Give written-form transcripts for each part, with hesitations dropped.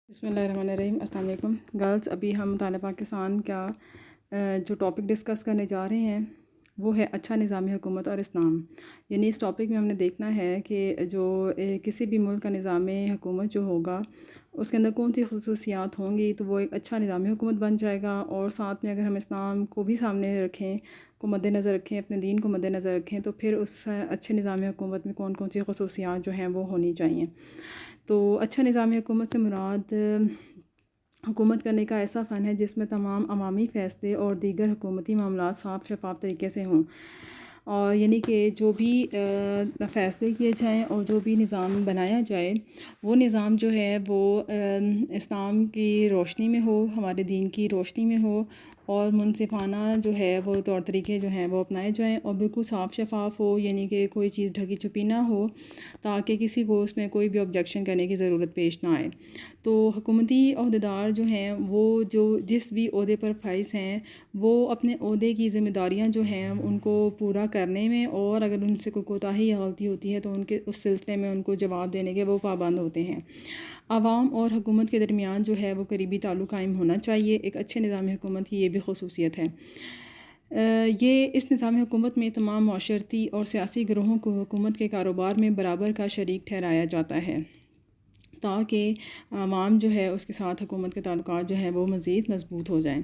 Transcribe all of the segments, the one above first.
بسم اللہ الرحمن الرحیم۔ السلام علیکم گرلز، ابھی ہم مطالعہ پاکستان کا جو ٹاپک ڈسکس کرنے جا رہے ہیں وہ ہے اچھا نظام حکومت اور اسلام۔ یعنی اس ٹاپک میں ہم نے دیکھنا ہے کہ جو کسی بھی ملک کا نظام حکومت جو ہوگا اس کے اندر کون سی خصوصیات ہوں گی تو وہ ایک اچھا نظام حکومت بن جائے گا۔ اور ساتھ میں اگر ہم اسلام کو بھی سامنے رکھیں، کو مد نظر رکھیں، اپنے دین کو مد نظر رکھیں، تو پھر اس اچھے نظام حکومت میں کون کون سی خصوصیات جو ہیں وہ ہونی چاہیے۔ تو اچھا نظام حکومت سے مراد حکومت کرنے کا ایسا فن ہے جس میں تمام عوامی فیصلے اور دیگر حکومتی معاملات صاف شفاف طریقے سے ہوں، اور یعنی کہ جو بھی فیصلے کیے جائیں اور جو بھی نظام بنایا جائے وہ نظام جو ہے وہ اسلام کی روشنی میں ہو، ہمارے دین کی روشنی میں ہو، اور منصفانہ جو ہے وہ طور طریقے جو ہیں وہ اپنائے جائیں اور بالکل صاف شفاف ہو، یعنی کہ کوئی چیز ڈھکی چھپی نہ ہو تاکہ کسی کو اس میں کوئی بھی آبجیکشن کرنے کی ضرورت پیش نہ آئے۔ تو حکومتی عہدیدار جو ہیں وہ جس بھی عہدے پر فائز ہیں وہ اپنے عہدے کی ذمہ داریاں جو ہیں ان کو پورا کرنے میں، اور اگر ان سے کوئی کوتاہی یا غلطی ہوتی ہے تو ان کے اس سلسلے میں ان کو جواب دینے کے وہ پابند ہوتے ہیں۔ عوام اور حکومت کے درمیان جو ہے وہ قریبی تعلق قائم ہونا چاہیے۔ ایک اچھے نظام حکومت کی یہ بھی خصوصیت ہے۔ یہ اس نظام حکومت میں تمام معاشرتی اور سیاسی گروہوں کو حکومت کے کاروبار میں برابر کا شریک ٹھہرایا جاتا ہے تاکہ عوام جو ہے اس کے ساتھ حکومت کے تعلقات جو ہیں وہ مزید مضبوط ہو جائیں۔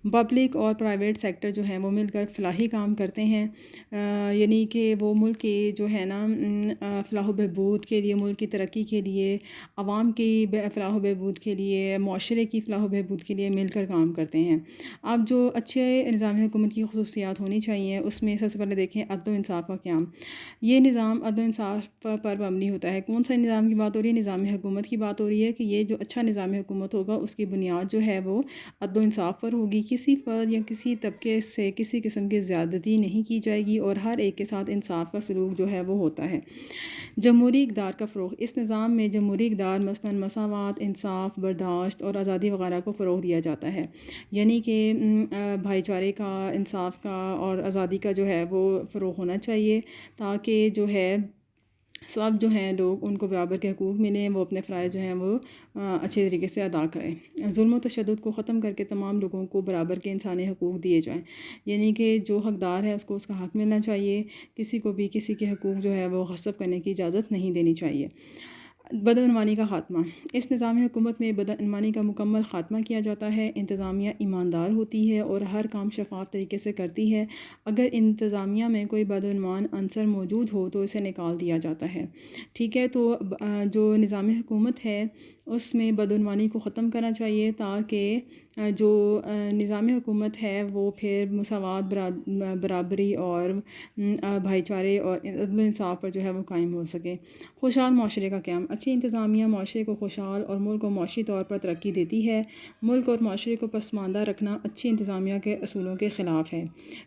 پبلک اور پرائیویٹ سیکٹر جو ہیں وہ مل کر فلاحی کام کرتے ہیں، یعنی کہ وہ ملک کی جو ہے نا فلاح و بہبود کے لیے، ملک کی ترقی کے لیے، عوام کی فلاح و بہبود کے لیے، معاشرے کی فلاح و بہبود کے لیے مل کر کام کرتے ہیں۔ اب جو اچھے نظام حکومت کی خصوصیات ہونی چاہیے اس میں سب سے پہلے دیکھیں عدل و انصاف کا قیام۔ یہ نظام عدل و انصاف پر مبنی ہوتا ہے۔ کون سا نظام کی بات ہو رہی ہے؟ نظام حکومت کی بات ہو رہی ہے کہ یہ جو اچھا نظام حکومت ہوگا اس کی بنیاد جو ہے وہ عدل و انصاف پر ہوگی۔ کسی فرد یا کسی طبقے سے کسی قسم کی زیادتی نہیں کی جائے گی اور ہر ایک کے ساتھ انصاف کا سلوک جو ہے وہ ہوتا ہے۔ جمہوری اقدار کا فروغ۔ اس نظام میں جمہوری اقدار مثلاً مساوات، انصاف، برداشت اور آزادی وغیرہ کو فروغ دیا جاتا ہے، یعنی کہ بھائی چارے کا، انصاف کا اور آزادی کا جو ہے وہ فروغ ہونا چاہیے تاکہ جو ہے سب جو ہیں لوگ ان کو برابر کے حقوق ملیں، وہ اپنے فرائض جو ہیں وہ اچھے طریقے سے ادا کریں۔ ظلم و تشدد کو ختم کر کے تمام لوگوں کو برابر کے انسانی حقوق دیے جائیں، یعنی کہ جو حقدار ہے اس کو اس کا حق ملنا چاہیے، کسی کو بھی کسی کے حقوق جو ہے وہ غصب کرنے کی اجازت نہیں دینی چاہیے۔ بدعنوانی کا خاتمہ۔ اس نظام حکومت میں بدعنوانی کا مکمل خاتمہ کیا جاتا ہے۔ انتظامیہ ایماندار ہوتی ہے اور ہر کام شفاف طریقے سے کرتی ہے۔ اگر انتظامیہ میں کوئی بدعنوان عنصر موجود ہو تو اسے نکال دیا جاتا ہے۔ ٹھیک ہے، تو جو نظام حکومت ہے اس میں بدعنوانی کو ختم کرنا چاہیے تاکہ جو نظام حکومت ہے وہ پھر مساوات، برابری اور بھائی چارے اور عدل و انصاف پر جو ہے وہ قائم ہو سکے۔ خوشحال معاشرے کا قیام۔ اچھی انتظامیہ معاشرے کو خوشحال اور ملک کو معاشی طور پر ترقی دیتی ہے۔ ملک اور معاشرے کو پسماندہ رکھنا اچھی انتظامیہ کے اصولوں کے خلاف ہے،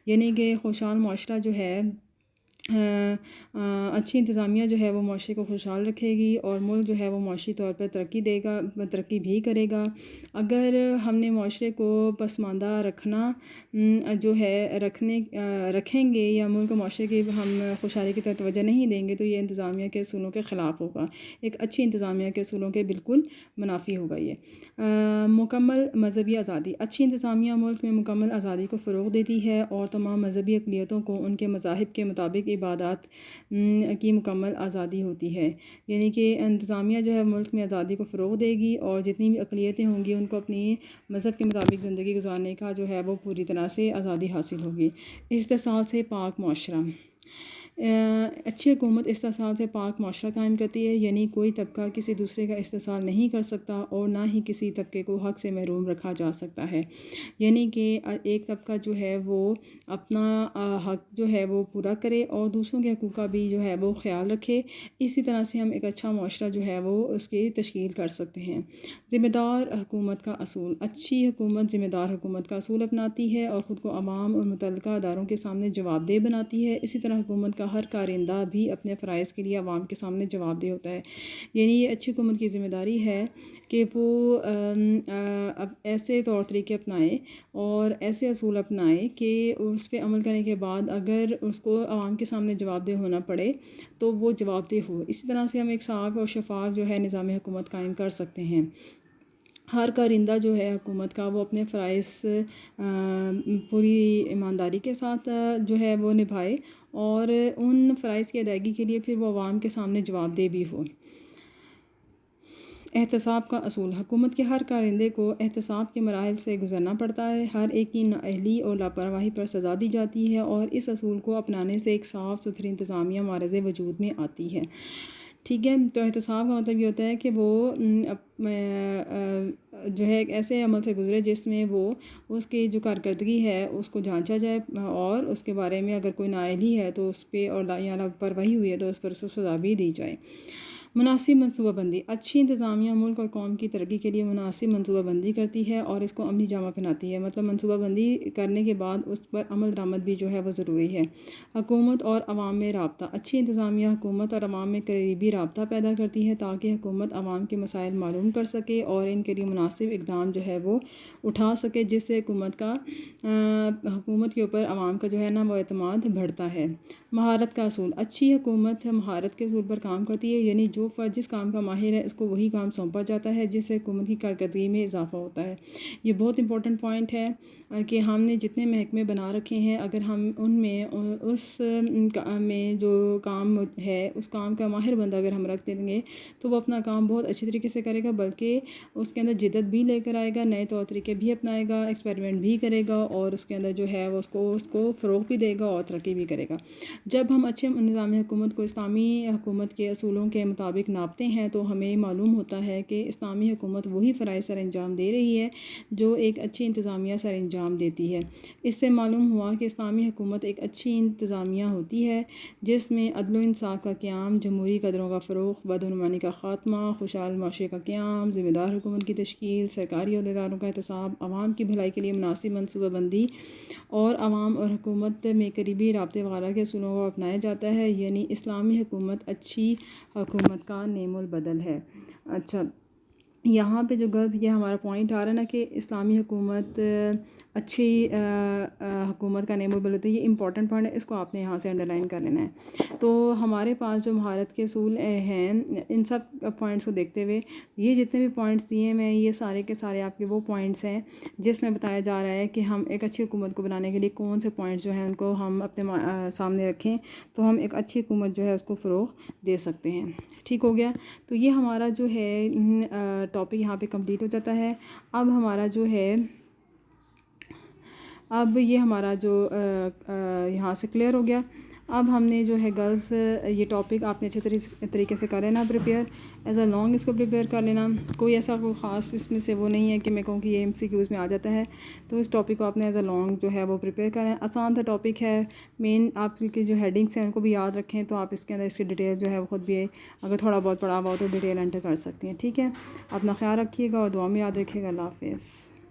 یعنی کہ خوشحال معاشرہ جو ہے اچھی انتظامیہ جو ہے وہ معاشرے کو خوشحال رکھے گی اور ملک جو ہے وہ معاشی طور پر ترقی بھی کرے گا۔ اگر ہم نے معاشرے کو پسماندہ رکھنا جو ہے رکھیں گے یا ملک و معاشرے کی ہم خوشحالی کی طرف توجہ نہیں دیں گے تو یہ انتظامیہ کے اصولوں کے خلاف ہوگا، ایک اچھی انتظامیہ کے اصولوں کے بالکل منافی ہوگا یہ۔ مکمل مذہبی آزادی۔ اچھی انتظامیہ ملک میں مکمل آزادی کو فروغ دیتی ہے اور تمام مذہبی اقلیتوں کو ان کے مذاہب کے مطابق عبادات کی مکمل آزادی ہوتی ہے، یعنی کہ انتظامیہ جو ہے ملک میں آزادی کو فروغ دے گی اور جتنی بھی اقلیتیں ہوں گی ان کو اپنی مذہب کے مطابق زندگی گزارنے کا جو ہے وہ پوری طرح سے آزادی حاصل ہوگی۔ استحصال سے پاک معاشرہ۔ اچھی حکومت استحصال سے پاک معاشرہ قائم کرتی ہے، یعنی کوئی طبقہ کسی دوسرے کا استحصال نہیں کر سکتا اور نہ ہی کسی طبقے کو حق سے محروم رکھا جا سکتا ہے، یعنی کہ ایک طبقہ جو ہے وہ اپنا حق جو ہے وہ پورا کرے اور دوسروں کے حقوق کا بھی جو ہے وہ خیال رکھے۔ اسی طرح سے ہم ایک اچھا معاشرہ جو ہے وہ اس کی تشکیل کر سکتے ہیں۔ ذمہ دار حکومت کا اصول۔ اچھی حکومت ذمہ دار حکومت کا اصول اپناتی ہے اور خود کو عوام اور متعلقہ اداروں کے سامنے جواب دہ بناتی ہے۔ اسی طرح حکومت کا ہر کارندہ بھی اپنے فرائض کے لیے عوام کے سامنے جواب دہ ہوتا ہے، یعنی یہ اچھی حکومت کی ذمہ داری ہے کہ وہ ایسے طور طریقے اپنائے اور ایسے اصول اپنائے کہ اس پہ عمل کرنے کے بعد اگر اس کو عوام کے سامنے جواب دہ ہونا پڑے تو وہ جواب دہ ہو۔ اسی طرح سے ہم ایک صاف اور شفاف جو ہے نظام حکومت قائم کر سکتے ہیں۔ ہر کارندہ جو ہے حکومت کا وہ اپنے فرائض پوری ایمانداری کے ساتھ جو ہے وہ نبھائے اور ان فرائض کی ادائیگی کے لیے پھر وہ عوام کے سامنے جواب دہ بھی ہو۔ احتساب کا اصول: حکومت کے ہر کارندے کو احتساب کے مراحل سے گزرنا پڑتا ہے۔ ہر ایک کی نااہلی اور لاپرواہی پر سزا دی جاتی ہے اور اس اصول کو اپنانے سے ایک صاف ستھری انتظامیہ معرض وجود میں آتی ہے۔ ٹھیک ہے، تو احتساب کا مطلب یہ ہوتا ہے کہ وہ جو ہے ایک ایسے عمل سے گزرے جس میں وہ اس کی جو کارکردگی ہے اس کو جانچا جائے اور اس کے بارے میں اگر کوئی نااہلی ہے تو اس پہ اور یا لاپرواہی ہوئی ہے تو اس پر اس کو سزا بھی دی جائے۔ مناسب منصوبہ بندی: اچھی انتظامیہ ملک اور قوم کی ترقی کے لیے مناسب منصوبہ بندی کرتی ہے اور اس کو عملی جامہ پہناتی ہے۔ مطلب منصوبہ بندی کرنے کے بعد اس پر عمل درآمد بھی جو ہے وہ ضروری ہے۔ حکومت اور عوام میں رابطہ: اچھی انتظامیہ حکومت اور عوام میں قریبی رابطہ پیدا کرتی ہے تاکہ حکومت عوام کے مسائل معلوم کر سکے اور ان کے لیے مناسب اقدام جو ہے وہ اٹھا سکے، جس سے حکومت کے اوپر عوام کا جو ہے نا وہ اعتماد بڑھتا ہے۔ مہارت کا اصول: اچھی حکومت مہارت کے اصول پر کام کرتی ہے، یعنی جو فرد جس کام کا ماہر ہے اس کو وہی کام سونپا جاتا ہے، جس سے حکومت کی کارکردگی میں اضافہ ہوتا ہے۔ یہ بہت امپورٹنٹ پوائنٹ ہے کہ ہم نے جتنے محکمے بنا رکھے ہیں اگر ہم ان میں اس میں جو کام ہے اس کام کا ماہر بندہ اگر ہم رکھ دیں گے تو وہ اپنا کام بہت اچھی طریقے سے کرے گا، بلکہ اس کے اندر جدت بھی لے کر آئے گا، نئے طور طریقے بھی اپنائے گا، ایکسپیریمنٹ بھی کرے گا اور اس کے اندر جو ہے وہ اس کو فروغ بھی دے گا اور ترقی بھی کرے گا۔ جب ہم اچھے نظام حکومت کو اسلامی حکومت کے اصولوں کے مطابق ناپتے ہیں تو ہمیں معلوم ہوتا ہے کہ اسلامی حکومت وہی فرائض سر انجام دے رہی ہے جو ایک اچھی انتظامیہ سر انجام دیتی ہے۔ اس سے معلوم ہوا کہ اسلامی حکومت ایک اچھی انتظامیہ ہوتی ہے جس میں عدل و انصاف کا قیام، جمہوری قدروں کا فروغ، بدعنوانی کا خاتمہ، خوشحال معاشرے کا قیام، ذمہ دار حکومت کی تشکیل، سرکاری عہدیداروں کا احتساب، عوام کی بھلائی کے لیے مناسب منصوبہ بندی اور عوام اور حکومت میں قریبی رابطے وغیرہ کے اصولوں کو اپنایا جاتا ہے، یعنی اسلامی حکومت اچھی حکومت کا نعم البدل ہے۔ اچھا، یہاں پہ جو گرلز یہ ہمارا پوائنٹ آ رہا ہے نا کہ اسلامی حکومت اچھی حکومت کا نعم البدل ہے، یہ امپورٹنٹ پوائنٹ ہے، اس کو آپ نے یہاں سے انڈر لائن کر لینا ہے۔ تو ہمارے پاس جو مہارت کے اصول ہیں ان سب پوائنٹس کو دیکھتے ہوئے یہ جتنے بھی پوائنٹس دیے ہیں میں یہ سارے کے سارے آپ کے وہ پوائنٹس ہیں جس میں بتایا جا رہا ہے کہ ہم ایک اچھی حکومت کو بنانے کے لیے کون سے پوائنٹس جو ہیں ان کو ہم اپنے سامنے رکھیں تو ہم ایک اچھی حکومت جو ہے اس کو فروغ دے سکتے ہیں۔ ٹھیک ہو گیا، تو یہ ہمارا جو ہے ٹاپک یہاں پہ کمپلیٹ ہو جاتا ہے۔ اب ہمارا جو ہے یہ ہمارا جو یہاں سے کلیئر ہو گیا۔ اب ہم نے جو ہے گرلز یہ ٹاپک آپ نے اچھے طریقے سے کر لینا پریپیئر ایز اے لانگ، اس کو پریپیئر کر لینا۔ کوئی ایسا کوئی خاص اس میں سے وہ نہیں ہے کہ میں کہوں کہ یہ MCQs میں آ جاتا ہے، تو اس ٹاپک کو آپ نے ایز اے لانگ جو ہے وہ پریپیئر کریں۔ آسان سا ٹاپک ہے، مین آپ کی جو ہیڈنگس ہیں ان کو بھی یاد رکھیں تو آپ اس کے اندر اس کی ڈیٹیل جو ہے وہ خود بھی اگر تھوڑا بہت پڑھا ہوا تو ڈیٹیل انٹر کر سکتی ہیں۔ ٹھیک ہے، اپنا خیال رکھیے گا اور دعا میں یاد رکھیے گا۔ اللہ حافظ۔